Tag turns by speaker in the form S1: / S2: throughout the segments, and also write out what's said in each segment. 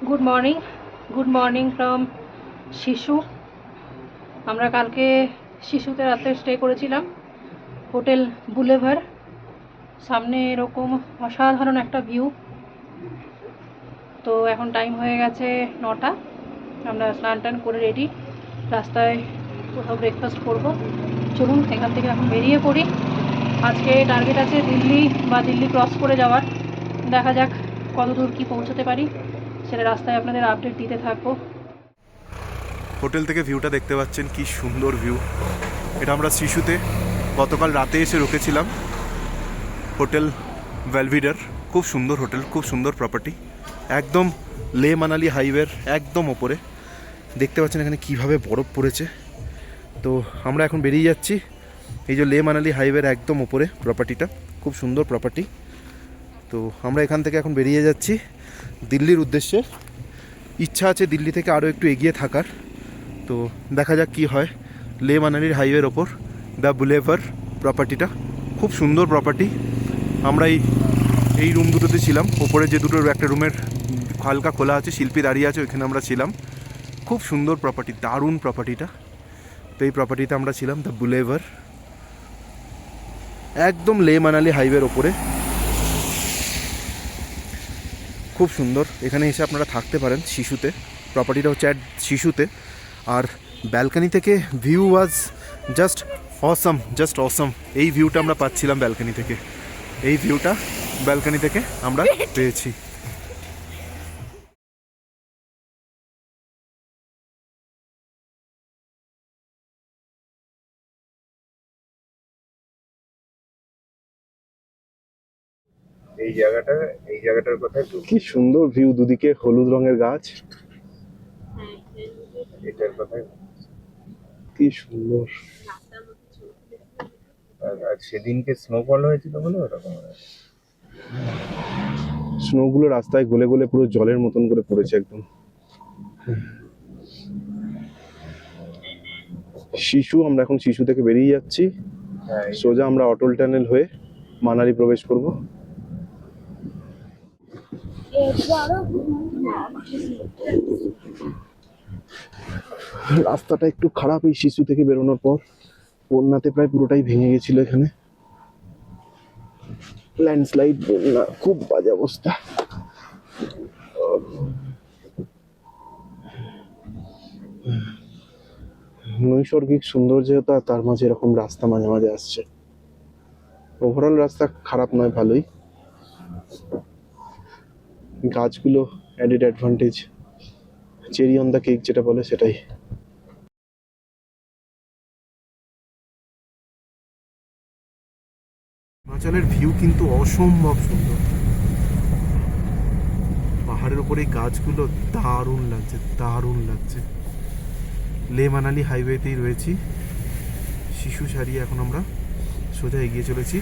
S1: Good morning from শিশু। আমরা কালকে শিশুতে রাতে স্টে করেছিলাম হোটেল বুলেভার। সামনে এরকম অসাধারণ একটা ভিউ। তো এখন টাইম হয়ে গেছে 9টা। আমরা স্নান টান করে রেডি, রাস্তায় কোথাও ব্রেকফাস্ট করব। চলুন এখান থেকে এখন বেরিয়ে পড়ি। আজকে টার্গেট আছে দিল্লি বা দিল্লি ক্রস করে যাওয়ার। দেখা যাক কত দূর কী পৌঁছতে পারি, সেটা রাস্তায় আপনাদের আপডেট দিতে থাকবো।
S2: হোটেল থেকে ভিউটা দেখতে পাচ্ছেন, কি সুন্দর ভিউ। এটা আমরা শিশুতে গতকাল রাতে এসে রুকেছিলাম। হোটেল ভেলভিডার, খুব সুন্দর হোটেল, খুব সুন্দর প্রপার্টি, একদম লে মানালি হাইওয়ের একদম ওপরে। দেখতে পাচ্ছেন এখানে কিভাবে বরফ পড়েছে। তো আমরা এখন বেরিয়ে যাচ্ছি। এই যে লে মানালি হাইওয়ের একদম ওপরে প্রপার্টিটা, খুব সুন্দর প্রপার্টি। তো আমরা এখান থেকে এখন বেরিয়ে যাচ্ছি দিল্লির উদ্দেশ্যে। ইচ্ছা আছে দিল্লি থেকে আরও একটু এগিয়ে থাকার। তো দেখা যাক কি হয়। লে মানালির হাইওয়ের ওপর দ্য বুলেভার প্রপার্টিটা খুব সুন্দর প্রপার্টি। আমরা এই রুম দুটোতে ছিলাম। ওপরে যে দুটো একটা রুমের হালকা খোলা আছে, শিল্পী দাঁড়িয়ে আছে, ওইখানে আমরা ছিলাম। খুব সুন্দর প্রপার্টি, দারুণ প্রপার্টিটা। তো এই প্রপার্টিতে আমরা ছিলাম, দ্য বুলেভার, একদম লে মানালি হাইওয়ের ওপরে। খুব সুন্দর। এখানে এসে আপনারা থাকতে পারেন শিশুতে। প্রপার্টিটা হচ্ছে অ্যাট শিশুতে। আর ব্যালকানি থেকে ভিউ ওয়াজ জাস্ট অসম। এই ভিউটা আমরা পাচ্ছিলাম ব্যালকানি থেকে। এই ভিউটা ব্যালকানি থেকে আমরা পেয়েছি। এই জায়গাটার কথা কি সুন্দর ভিউ, দুদিকে হলুদ রঙের গাছ। এটার কথা কি সুন্দর। আর সেদিনকে স্নোফল হয়েছিল বলে ওরকম স্নোগুলো রাস্তায় গলে গলে পুরো জলের মতন করে পড়েছে একদম। শিশু, আমরা এখন শিশু থেকে বেরিয়ে যাচ্ছি। সোজা আমরা অটল টানেল হয়ে মানালি প্রবেশ করব। রাস্তাটা একটু খারাপ এই শিশু থেকে বেরোনোর পর। বন্যাতে প্রায় পুরোটাই ভেঙে গেছিল এখানে। ল্যান্ডস্লাইড, বন্যা, খুব বাজে অবস্থা। নৈসর্গিক সৌন্দর্যতা, তার মাঝে এরকম রাস্তা মাঝে মাঝে আসছে। ওভারঅল রাস্তা খারাপ নয়, ভালোই। গাছগুলো added advantage, cherry on the cake যেটা বলে সেটাই। হিমাচলের ভিউ কিন্তু অসম্ভব সুন্দর। পাহাড়ের উপরে এই গাছগুলো দারুণ লাগছে। লে মানালি হাইওয়েতেই রয়েছি। শিশু সারিয়ে এখন আমরা সোজা এগিয়ে চলেছি।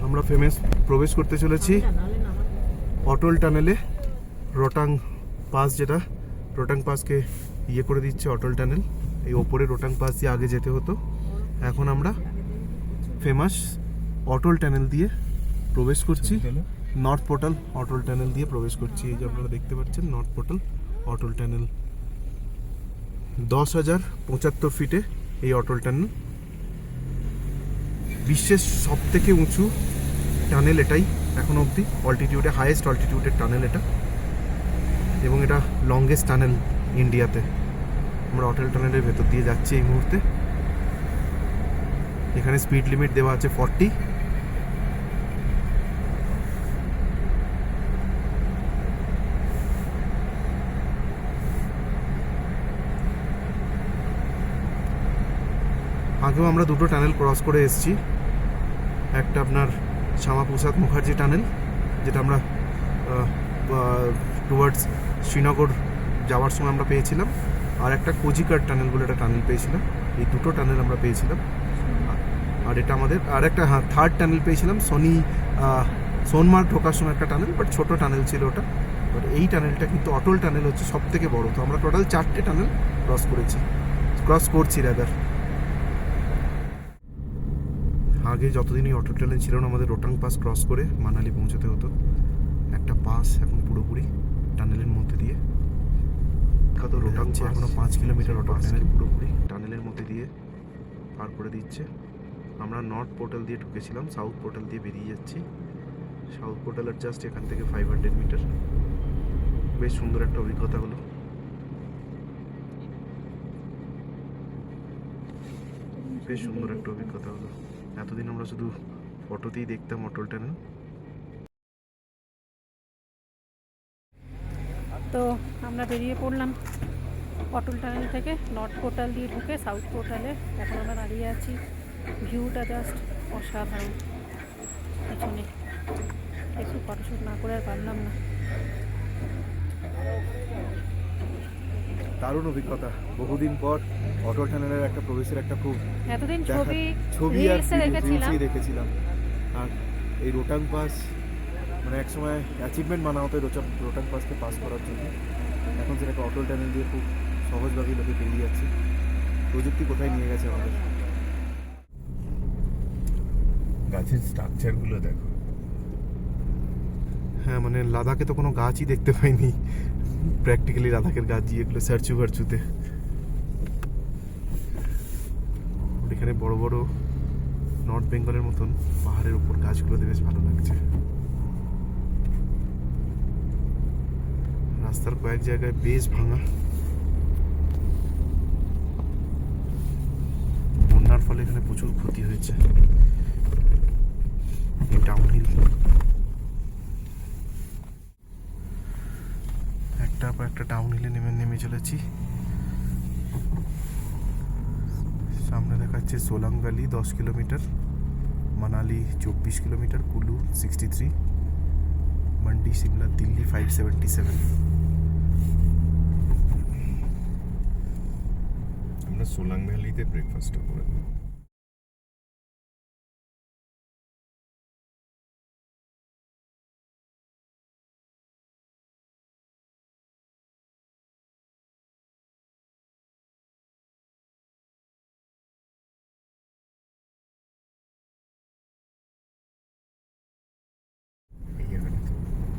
S2: আমরা প্রবেশ করতে চলেছি অটল টানেলে। রোটাং পাস, যেটা রোটাং পাসকে করে দিচ্ছে অটল টানেল। এই ওপরে রোটাং পাস দিয়ে আগে যেতে হতো, এখন আমরা ফেমাস অটল টানেল দিয়ে প্রবেশ করছি। নর্থ পোর্টাল অটল টানেল দিয়ে প্রবেশ করছি। এই যে আপনারা দেখতে পাচ্ছেন নর্থ পোর্টাল অটল টানেল। 10,075 ফিটে এই অটল টানেল। বিশ্বের সব থেকে উঁচু টানেল এটাই এখন অবধি। অল্টিটিউডে হাইয়েস্ট অল্টিটিউডের টানেল এটা, এবং এটা লংগেস্ট টানেল ইন্ডিয়াতে। আমরা অটল টানেলের ভেতর দিয়ে যাচ্ছি এই মুহূর্তে। এখানে স্পিড লিমিট দেওয়া আছে 40। আগেও আমরা দুটো টানেল ক্রস করে এসেছি। একটা আপনার শ্যামাপ্রসাদ মুখার্জি টানেল, যেটা আমরা টুয়ার্ডস শ্রীনগর যাওয়ার সময় আমরা পেয়েছিলাম। আর একটা কোজিকার টানেল বলে একটা টানেল পেয়েছিলাম। এই দুটো টানেল আমরা পেয়েছিলাম। আর এটা আমাদের আর একটা থার্ড টানেল পেয়েছিলাম সোনমার্গ ঢোকার সময় একটা টানেল, বাট ছোটো টানেল ছিল ওটা। বাট এই টানেলটা কিন্তু অটল টানেল হচ্ছে সব থেকে বড়। তো আমরা টোটাল 4টে টানেল ক্রস করছি রাদার। আগে যতদিনই অটো ট্রেন ছিল না আমাদের রোটাং পাস ক্রস করে মানালি পৌঁছাতে হতো। একটা পাস এখন পুরোপুরি টানেলের মধ্যে দিয়ে কত রোটাং পাস এখনো 5 কিলোমিটার অটো ট্রেনের পুরোপুরি টানেলের মধ্যে দিয়ে পার করে দিচ্ছে। আমরা নর্থ পোর্টাল দিয়ে ঢুকেছিলাম, সাউথ পোর্টাল দিয়ে বেরিয়ে যাচ্ছি। সাউথ পোর্টালের জাস্ট এখান থেকে 500 মিটার। বেশ সুন্দর একটা অভিজ্ঞতা হলো। বেশ সুন্দর একটা অভিজ্ঞতা হলো। এতদিন আমরা শুধু ফটোতেই দেখতাম অটল টানেল।
S1: তো আমরা বেরিয়ে পড়লাম অটল টানেল থেকে, নর্থ পোর্টাল দিয়ে ঢুকে সাউথ পোর্টালে। এখন আমরা দাঁড়িয়ে আছি, ভিউটা জাস্ট অসাধারণ। পিছনে একটু ফটোশ্যুট না করে আর পারলাম না।
S2: দারুণ অভিজ্ঞতা। বহুদিন পর অটল টানেলের একটা প্রবেশের একটা খুব
S1: এতদিন
S2: ছবি আর
S1: দেখেছিলাম।
S2: দেখেছিলাম। আর এই রোটাং পাস মানে এক সময় অ্যাচিভমেন্ট মানা হতো রোটাং পাসকে পাস করার জন্য। এখন সেটাকে অটল টানেল দিয়ে খুব সহজভাবেই লোকে পেরিয়ে যাচ্ছে। প্রযুক্তি কোথায় নিয়ে গেছে আমাদের।
S3: গাছের স্ট্রাকচারগুলো দেখো।
S2: হ্যাঁ, মানে লাদাখে তো কোনো গাছই দেখতে পাইনি প্র্যাকটিক্যালি। লাদাখের গাছ যেগুলো সার্চু ভার্চুতে, এখানে বড় বড় নর্থ বেঙ্গলের মতন পাহাড়ের উপর গাছগুলোতে বেশ ভালো লাগছে। রাস্তার কয়েক জায়গায় বেশ ভাঙা। বন্যার ফলে এখানে প্রচুর ক্ষতি হয়েছে। ডাউনহিল একটার পর একটা ডাউনহিলে নেমে চলেছি। সামনে দেখাচ্ছে Solang valley 10 kilometre, Manali 24 kilometre, Kullu 63, Mandi Shimla Delhi 577।
S3: আমরা সোলাং ভ্যালিতে ব্রেকফাস্টটা করে নেব।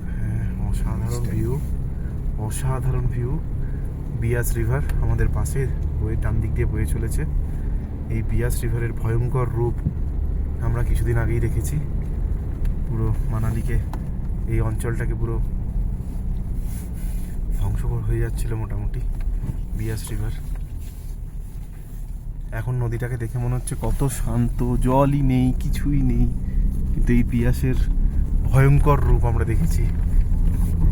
S2: হ্যাঁ, অসাধারণ ভিউ, অসাধারণ ভিউ। বিয়াস রিভার আমাদের পাশে বয়ে ডান দিক দিয়ে বয়ে চলেছে। এই বিয়াস রিভারের ভয়ঙ্কর রূপ আমরা কিছুদিন আগেই দেখেছি। পুরো মানালিকে, এই অঞ্চলটাকে পুরো ধ্বংস হয়ে যাচ্ছিল মোটামুটি বিয়াস রিভার। এখন নদীটাকে দেখে মনে হচ্ছে কত শান্ত, জলই নেই, কিছুই নেই। কিন্তু এই বিয়াসের ভয়ঙ্কর রূপ আমরা দেখেছি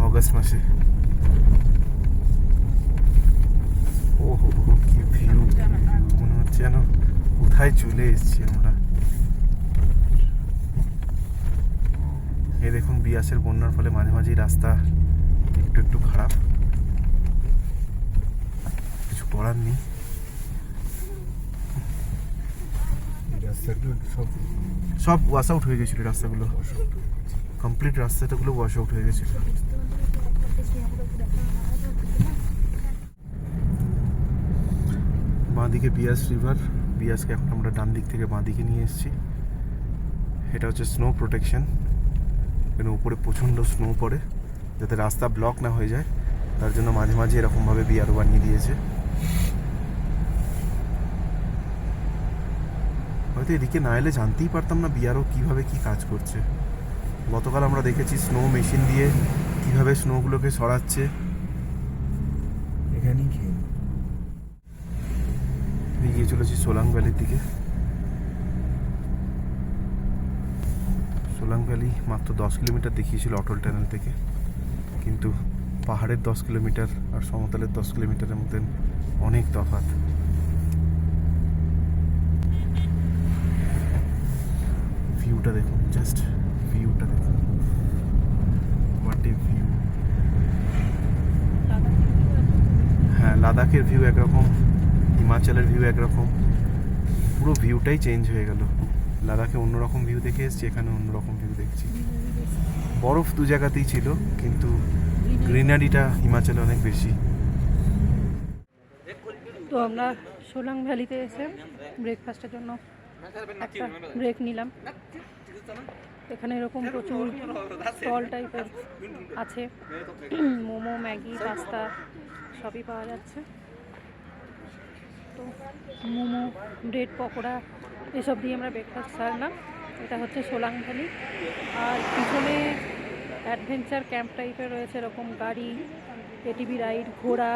S2: অগাস্ট মাসে। ওহো, কি ভিউ! মনে হচ্ছে যেন কোথায় চলে এসেছি আমরা। এই দেখুন, বিয়াসের বন্যার ফলে মাঝে মাঝেই রাস্তা একটু একটু খারাপ, কিছু করার নেই।
S3: রাস্তাগুলো
S2: সব ওয়াশ আউট হয়ে গেছিল রাস্তাগুলো, কমপ্লিট রাস্তাগুলো ওয়াশ আউট হয়ে গেছিল। বাঁদিকে বিয়াস রিভার, বিয়াসকে এখন আমরা ডান দিক থেকে বাঁদিকে নিয়ে এসেছি। এটা হচ্ছে স্নো প্রোটেকশন। এখানে উপরে প্রচণ্ড স্নো পড়ে, যাতে রাস্তা ব্লক না হয়ে যায়, তার জন্য মাঝে মাঝে এরকমভাবে বিয়ারও বানিয়ে দিয়েছে। হয়তো এদিকে না এলে জানতেই পারতাম না বিয়ারও কীভাবে কী কাজ করছে। গতকাল আমরা দেখেছি স্নো মেশিন দিয়ে কীভাবে স্নোগুলোকে সরাচ্ছে।
S3: এখানেই খেয়ে
S2: এগিয়ে চলেছি সোলাং ভ্যালির দিকে। সোলাং ভ্যালি মাত্র 10 কিলোমিটার দেখিয়েছিল অটল টানেল থেকে, কিন্তু পাহাড়ের 10 কিলোমিটার আর সমতলের 10 কিলোমিটারের মধ্যে অনেক তফাৎ। ভিউটা দেখুন, জাস্ট ভিউটা দেখুন, হোয়াট এ ভিউ। হ্যাঁ, লাদাখের ভিউ একরকম, হিমাচলের ভিউ একরকম, পুরো ভিউটাই চেঞ্জ হয়ে গেল। লাদাখে অন্যরকম ভিউ দেখে এসেছি, এখানে অন্যরকম ভিউ দেখছি। বরফ দু জায়গাতেই ছিল, কিন্তু গ্রিনারিটা হিমাচলে অনেক বেশি।
S1: তো আমরা সোলাং ভ্যালিতে এসে ব্রেকফাস্টের জন্য একটা ব্রেক নিলাম। এখানে এরকম প্রচুর স্টল টাইপের আছে, মোমো, ম্যাগি, পাস্তা সবই পাওয়া যাচ্ছে। তো মোমো, ব্রেড পকোড়া এসব দিয়ে আমরা ব্রেকফাস্ট সারলাম। এটা হচ্ছে সোলাং ভ্যালি। আর পিছনে অ্যাডভেঞ্চার ক্যাম্প টাইপের রয়েছে, এরকম গাড়ি, এটিভি রাইড, ঘোড়া,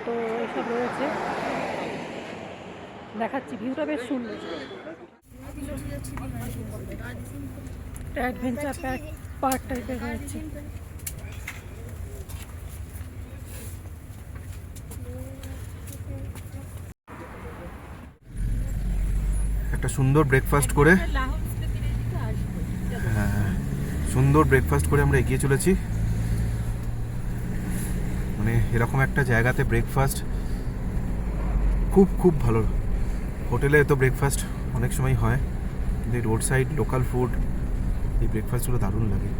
S1: তো এসব রয়েছে। দেখাচ্ছি, ভিউটা বেশ সুন্দর। অ্যাডভেঞ্চার পার্ক টাইপের রয়েছে।
S2: একটা সুন্দর ব্রেকফাস্ট করে, হ্যাঁ সুন্দর ব্রেকফাস্ট করে আমরা এগিয়ে চলেছি। মানে এরকম একটা জায়গাতে ব্রেকফাস্ট খুব খুব ভালো। হোটেলে তো ব্রেকফাস্ট অনেক সময় হয়, কিন্তু রোড সাইড লোকাল ফুড, এই ব্রেকফাস্টগুলো দারুণ লাগে।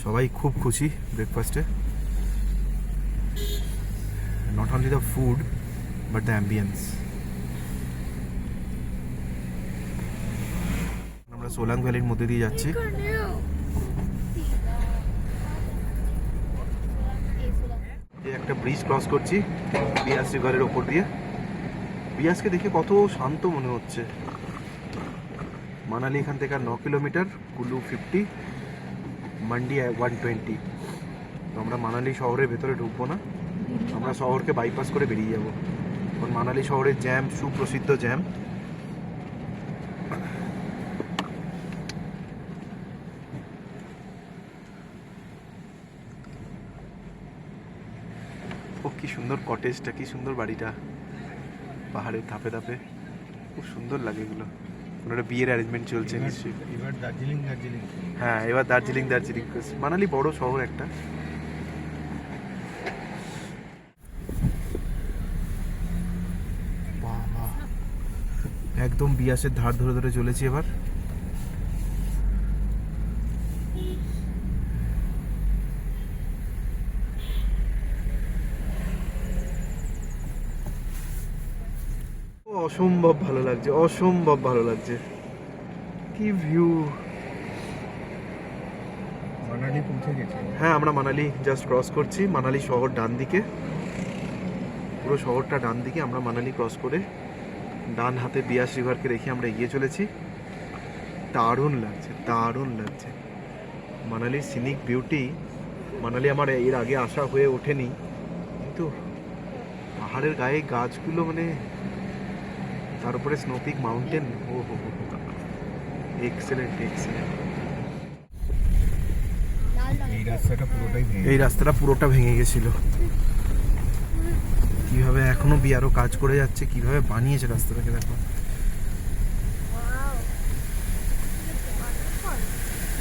S2: সবাই খুব খুশি ব্রেকফাস্টে। Not only the food but the ambience. আমরা সোলাং ভ্যালির মধ্যে দিয়ে যাচ্ছি। একটা ব্রিজ ক্রস করছি বিয়াস রিভারের ওপর দিয়ে। বিয়াসকে দেখে কত শান্ত মনে হচ্ছে। মানালি এখান থেকে 9 কিলোমিটার, কুলু 50, মান্ডি 120। তো আমরা মানালি শহরের ভেতরে ঢুকবো না, আমরা শহরকে বাইপাস করে বেরিয়ে যাব। কারণ মানালি শহরের জ্যাম, সুপ্রসিদ্ধ জ্যাম। ও কি সুন্দর কটেজটা, কি সুন্দর বাড়িটা, পাহাড়ের ধাপে ধাপে, খুব সুন্দর লাগে এগুলো। কোনো একটা বিয়ের অ্যারেঞ্জমেন্ট চলছে নিশ্চয়ই।
S3: এবার দার্জিলিং
S2: হ্যাঁ, এবার দার্জিলিং। মানালি বড় শহর একটা। বাবা, একদম বিয়াসের ধার ধরে ধরে চলেছি এবার। অসম্ভব ভালো লাগছে, অসম্ভব ভালো লাগছে। কি ভিউ!
S3: মানালি পৌঁছে গেছি।
S2: হ্যাঁ, আমরা মানালি জাস্ট ক্রস করছি। মানালি শহর ডান দিকে, পুরো শহরটা ডান দিকে। আমরা মানালি ক্রস করে ডান হাতে বিয়াস রিভারকে রেখে আমরা এগিয়ে চলেছি। দারুণ লাগছে, দারুণ লাগছে। মানালির সিনিক বিউটি। মানালি আমার এর আগে আসা হয়ে ওঠেনি, কিন্তু পাহাড়ের গায়ে গাছগুলো, মানে তার উপরে স্নোপিক মাউন্টেন, ও হো হো, এক্সেলেন্ট এক্সেলেন্ট। এই রাস্তাটা পুরোটা ভেঙে গেছিল। কিভাবে এখনো বিআরও কাজ করে যাচ্ছে, কিভাবে বানিয়েছে রাস্তাটাকে দেখো।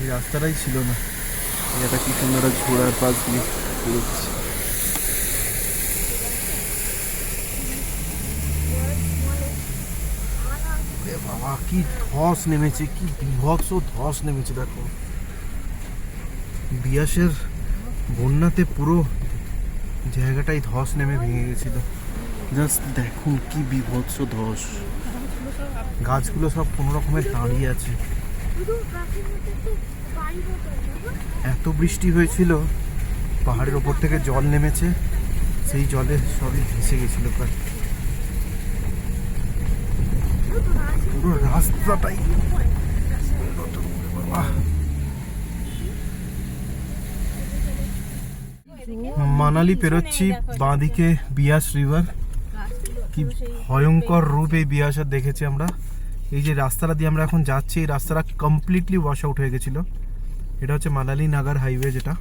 S2: এই রাস্তাটাই ছিল না। এটা কি সুন্দর ঘোড়ার পাশ দিয়ে বেরোচ্ছে। বাবা, কি ধস নেমেছে, কি বিভৎস ধস নেমেছে দেখো। বিয়াসের বন্যাতে পুরো জায়গাটাই ধস নেমে ভেঙে গেছিল। জাস্ট দেখুন কি বিভৎস ধস। গাছগুলো সব কোনো রকমের দাঁড়িয়ে আছে। এত বৃষ্টি হয়েছিল, পাহাড়ের ওপর থেকে জল নেমেছে, সেই জলে সবই ভেসে গেছিল প্রায়। পুরো রাস্তাটাই। মানালি পেরোচ্ছি, বাঁদিকে বিয়াস রিভার। কি ভয়ঙ্কর রূপ এই বিয়াসের দেখেছি আমরা। এই যে রাস্তাটা দিয়ে আমরা এখন যাচ্ছি, এই রাস্তাটা কমপ্লিটলি ওয়াশ আউট হয়ে গেছিলো। এটা হচ্ছে মানালি নাগার হাইওয়ে যেটা।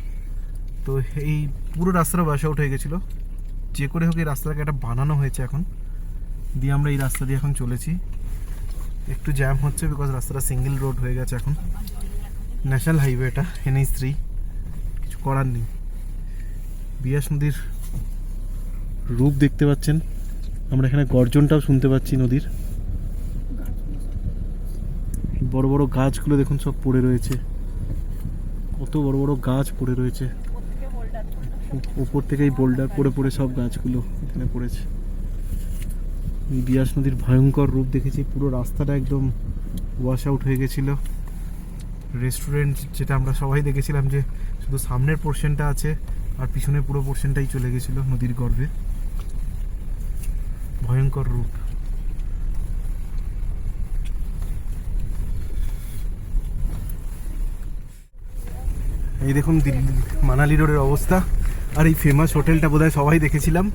S2: তো এই পুরো রাস্তাটা ওয়াশ আউট হয়ে গেছিলো। যে করে হোক এই রাস্তাটাকে একটা বানানো হয়েছে এখন, দিয়ে আমরা এই রাস্তা দিয়ে এখন চলেছি। একটু জ্যাম হচ্ছে বিকজ রাস্তাটা সিঙ্গেল রোড হয়ে গেছে এখন। ন্যাশনাল হাইওয়ে এটা, NH 3, কিছু করার নেই। বিয়াস নদীর রূপ দেখতে পাচ্ছেন। আমরা এখানে গর্জনটাও শুনতে পাচ্ছি নদীর। বড় বড় গাছগুলো দেখুন সব পড়ে রয়েছে, কত বড় বড় গাছ পড়ে রয়েছে। উপর থেকে এই বোল্ডার পড়ে পড়ে সব গাছগুলো এখানে পড়েছে। বিয়াস নদীর ভয়ঙ্কর রূপ দেখেছি। পুরো রাস্তাটা একদম ওয়াশ আউট হয়ে গেছিল। রেস্টুরেন্ট যেটা আমরা সবাই দেখেছিলাম যে শুধু সামনের পোর্শনটা আছে আর পিছনের পুরো পোর্শনটাই চলে গেছিল নদীর গর্ভে। ভয়ঙ্কর রূপ। এই দেখুন দিল্লি মানালি রোডের অবস্থা। আর এই ফেমাস হোটেলটা বোধহয় সবাই দেখেছিলাম,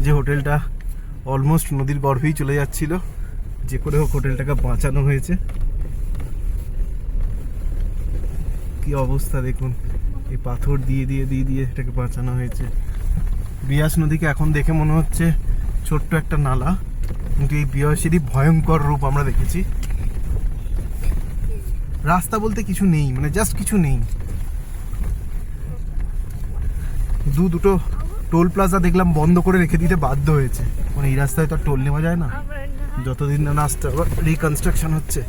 S2: যে হোটেলটা অলমোস্ট নদীর গর্ভেই চলে যাচ্ছিল। যে করে হোক হোটেলটাকে বাঁচানো হয়েছে। কি অবস্থা দেখুন, এই পাথর দিয়ে দিয়ে দিয়ে দিয়ে এটাকে বাঁচানো হয়েছে। বিয়াস নদীকে এখন দেখে মনে হচ্ছে ছোট্ট একটা নালা, কিন্তু এই বিয়াসেরই ভয়ঙ্কর রূপ আমরা দেখেছি। রাস্তা বলতে কিছু নেই, মানে জাস্ট কিছু নেই। দুটো টোল প্লাজা দেখলাম বন্ধ করে রেখে দিতে বাধ্য হয়েছে, মানে এই রাস্তায় তো আর টোল নেওয়া যায় না যতদিন না রাস্তা রিকনস্ট্রাকশন হচ্ছে।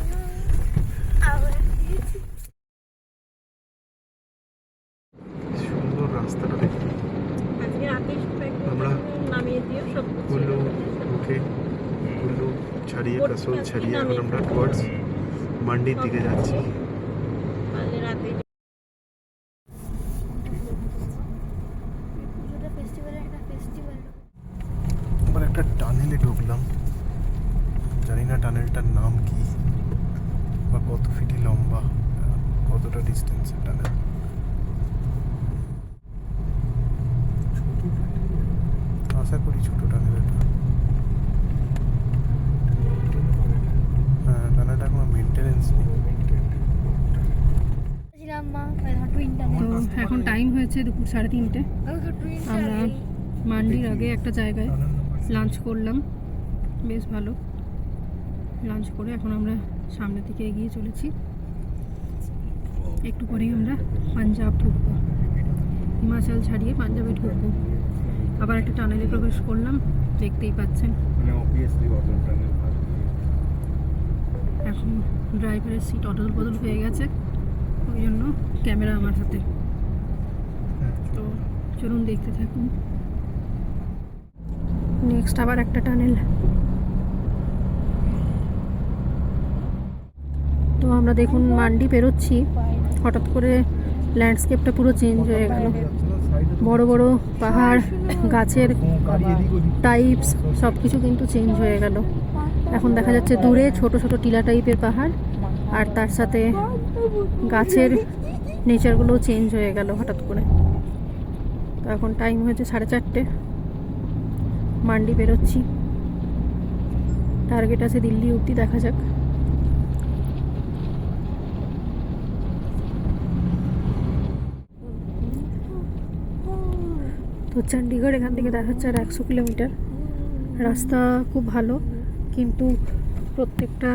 S2: সুন্দর রাস্তাটা দেখতে। আমরা কুল্লু ঢুকে, কুল্লু ছাড়িয়ে কাসোল ছাড়িয়ে এখন আমরা টুয়ার্ডস মান্ডির দিকে যাচ্ছি। আবার একটা টানেলে ঢুকলাম, জানি না টানেলটার নাম কি বা কত ফিটি লম্বা, কতটা ডিস্টেন্সের টানেল। আশা করি ছোট টানেল এটা। হ্যাঁ, টানেলটা কোনো মেনটেনেন্স নেই।
S1: তো এখন টাইম হয়েছে দুপুর 3:30। আমরা মান্ডির আগে একটা জায়গায় লাঞ্চ করলাম, বেশ ভালো লাঞ্চ করে এখন আমরা সামনের দিকে এগিয়ে চলেছি। একটু পরেই আমরা পাঞ্জাব ঢুকবো, হিমাচল ছাড়িয়ে পাঞ্জাবে ঢুকবো। আবার একটা টানেলে প্রবেশ করলাম, দেখতেই পাচ্ছেন। এখন ড্রাইভারের সিট অদল বদল হয়ে গেছে, ওই জন্য ক্যামেরা আমার হাতে। তো চলুন দেখতে থাকুন। নেক্সট আবার একটা টানেল। তো আমরা দেখুন মান্ডি পেরোচ্ছি, হঠাৎ করে ল্যান্ডস্কেপটা পুরো চেঞ্জ হয়ে গেল। বড় বড় পাহাড়, গাছের টাইপস সব কিছু কিন্তু চেঞ্জ হয়ে গেল। এখন দেখা যাচ্ছে দূরে ছোট ছোট টিলা টাইপের পাহাড়, আর তার সাথে গাছের নেচারগুলোও চেঞ্জ হয়ে গেল হঠাৎ করে। তো এখন টাইম হয়েছে 4:30, মান্ডি বেরোচ্ছি। টার্গেট আছে দিল্লি অবধি, দেখা যাক। তো চণ্ডীগড় এখান থেকে দেখাচ্ছে আর 100 কিলোমিটার। রাস্তা খুব ভালো, কিন্তু প্রত্যেকটা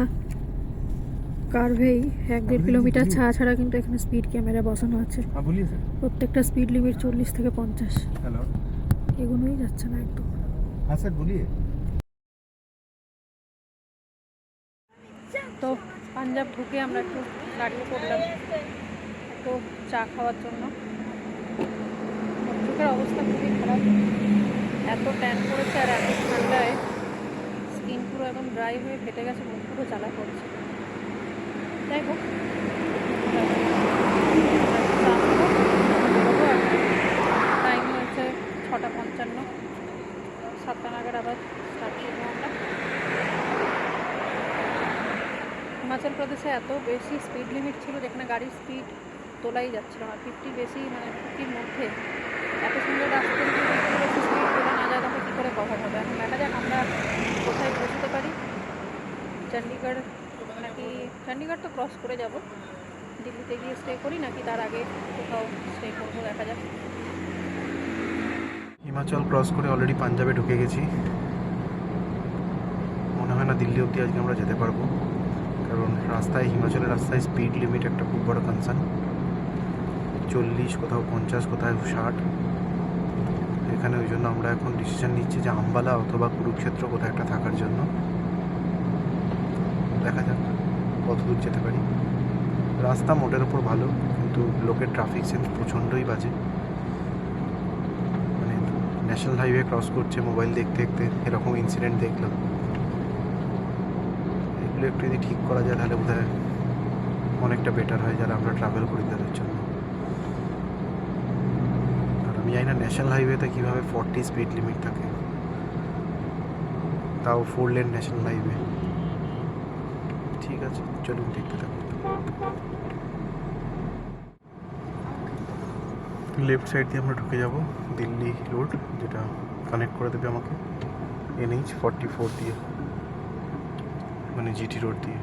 S1: কার্ভেই 1-1.5 কিলোমিটার ছাড়া ছাড়া কিন্তু এখানে স্পিড ক্যামেরা বসানো আছে। প্রত্যেকটা স্পিড লিমিট 40 থেকে 50। এগুলোই যাচ্ছে না একদম।
S3: হ্যাঁ স্যার বলিয়ে।
S1: তো পাঞ্জাব ঢুকে আমরা একটু দাঁড়িয়ে পড়লাম একটু চা খাওয়ার জন্য। চোখের অবস্থা খুবই খারাপ, এত ট্যান পড়েছে আর এত ঠান্ডায় স্কিন পুরো একদম ড্রাই হয়ে ফেটে গেছে, মুখ পুরো জ্বালা করছে। যাই হোক, টাইম হয়েছে 6:55, 7টা নাগাদ আবার স্টার্ট করবো আমরা। হিমাচল প্রদেশে এত বেশি স্পিড লিমিট ছিল যেখানে গাড়ির স্পিড তোলাই যাচ্ছিল না, 50 বেশি, মানে 50-র মধ্যে। এত সুন্দর রাস্তা যদি বেশি স্পিড তোলা না যায় তাহলে কী করে কভার হবে। এখন দেখা যাক আমরা কোথায় পৌঁছতে পারি। চণ্ডীগড় নাকি, চণ্ডীগড় তো ক্রস করে যাব, দিল্লিতে গিয়ে স্টে করি নাকি তার আগে কোথাও স্টে করবো, দেখা যাক।
S2: হিমাচল ক্রস করে অলরেডি পাঞ্জাবে ঢুকে গেছি। মনে হয় না দিল্লি অবধি আজকে আমরা যেতে পারবো, কারণ রাস্তায়, হিমাচলের রাস্তায় স্পিড লিমিট একটা খুব বড় কনসার্ন। 40, কোথাও 50, কোথাও 60 এখানে। ওই জন্য আমরা এখন ডিসিশন নিচ্ছি যে আম্বালা অথবা কুরুক্ষেত্র কোথাও একটা থাকার জন্য। দেখা যাক কত দূর যেতে পারি। রাস্তা মোটের ওপর ভালো, কিন্তু লোকের ট্রাফিক সেন্স প্রচণ্ডই বাজে। মানে ন্যাশনাল হাইওয়ে ক্রস করছে মোবাইল দেখতে দেখতে, এরকম ইনসিডেন্ট দেখলাম। জিনিসগুলো একটু যদি ঠিক করা যায় তাহলে বোধহয় অনেকটা বেটার হয় যারা আমরা ট্রাভেল করি তাদের জন্য। আর আমি জানি না ন্যাশনাল হাইওয়েতে কীভাবে 40 স্পিড লিমিট থাকে, তাও 4 লেন ন্যাশনাল হাইওয়ে। ঠিক আছে, চলুন দেখতে থাকুন। লেফট সাইড দিয়ে আমরা ঢুকে যাব দিল্লি রোড, যেটা কানেক্ট করে দেবে আমাকে NH 44 দিয়ে, মানে জিটি রোড দিয়ে।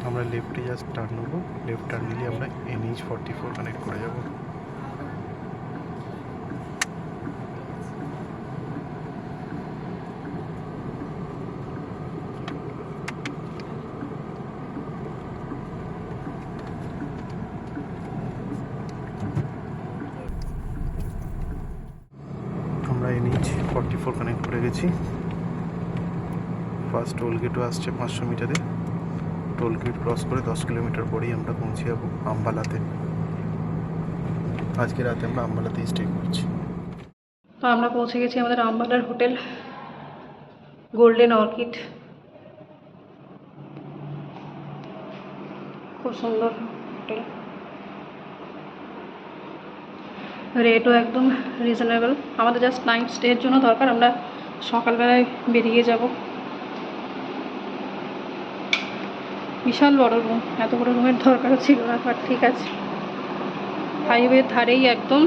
S2: আমরা লেফটে জাস্ট টার্ন নেবো, লেফট টার্ন নিলে আমরা NH 44 কানেক্ট করে যাব। আমরা NH 44 কানেক্ট করে গেছি। ফার্স্ট টোল গেটও আসছে 500 মিটারে। টোল গেট ক্রস করে 10 কিলোমিটার পরেই আমরা পৌঁছে যাবো আম্বালাতে। আজকে রাতে আমরা আম্বালাতেই স্টে করছি।
S1: তো আমরা পৌঁছে গেছি আমাদের আম্বালার হোটেল গোল্ডেন অর্কিড। খুব সুন্দর হোটেল, রেটও একদম রিজনেবল। আমাদের জাস্ট নাইট স্টের জন্য দরকার, আমরা সকালবেলায় বেরিয়ে যাব। বিশাল বড় রুম, এত বড় রুমের দরকারও ছিল না, বাট ঠিক আছে। হাইওয়ের ধারেই একদম,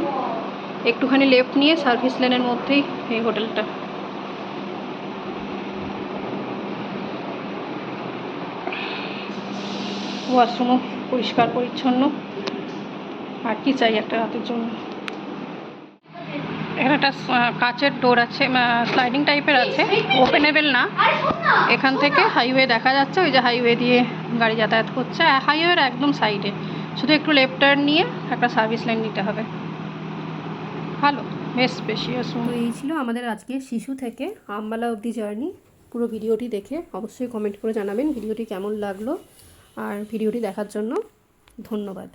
S1: একটুখানি লেফট নিয়ে সার্ভিস লেনের মধ্যেই এই হোটেলটা। ওয়াশরুমও পরিষ্কার পরিচ্ছন্ন, আর কি চাই একটা রাতের জন্য। এখানে একটা কাচের ডোর আছে, স্লাইডিং টাইপের আছে, ওপেনেবল না। এখান থেকে হাইওয়ে দেখা যাচ্ছে, ওই যে হাইওয়ে দিয়ে গাড়ি যাতায়াত করছে, হাইওয়ের একদম সাইডে। শুধু একটু লেফট টার্ন নিয়ে একটা সার্ভিস লাইন নিতে হবে। ভালো, বেশ স্পেশিয়াস। তো এই ছিল আমাদের আজকে শিশু থেকে আম্বালা অবধি জার্নি। পুরো ভিডিওটি দেখে অবশ্যই কমেন্ট করে জানাবেন ভিডিওটি কেমন লাগলো, আর ভিডিওটি দেখার জন্য ধন্যবাদ।